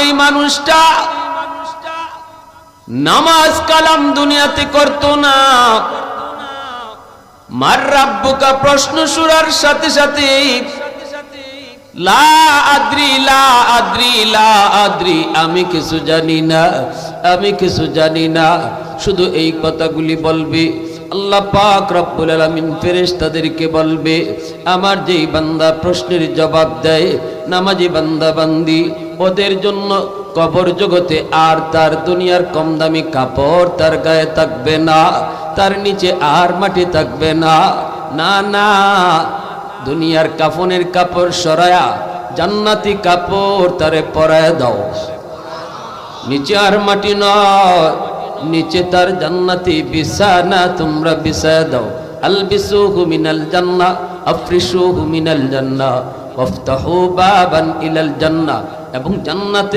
ওই মানুষটা নামাজ কালাম দুনিয়াতে করতো না, মার রাব্বুকা প্রশ্ন শুরার সাথে সাথে লা আদ্রি লা আদ্রি লা আদ্রি, আমি কিছু জানি না, আমি কিছু জানি না, শুধু এই কথাগুলি বলবে। আল্লাহ পাক রব্বুল আলামিন ফেরেশতাদেরকে বলবে, আমার যেই বান্দা প্রশ্নের জবাব দেয়, নামাজি বান্দা বান্দি, ওদের জন্য কবর জগতে আর তার দুনিয়ার কম দামি কাপড় তার গায়ে থাকবে না, তার নিচে আর মাটি থাকবে না। না না, দুনিয়ার কাফনের কাপড় সরায়া জান্নাতি কাপড় তারে পরায় দাও। নিচে আর মাটি নয়, নিচে তার জান্নাতি বিছানা তোমরা বিছায় দাও। আলবিসুহু মিনাল জান্নাহ আফরিশুহু মিনাল জান্নাহ ওয়াফতাহু বাবান ইলাল জান্নাহ, এবং জান্নাতে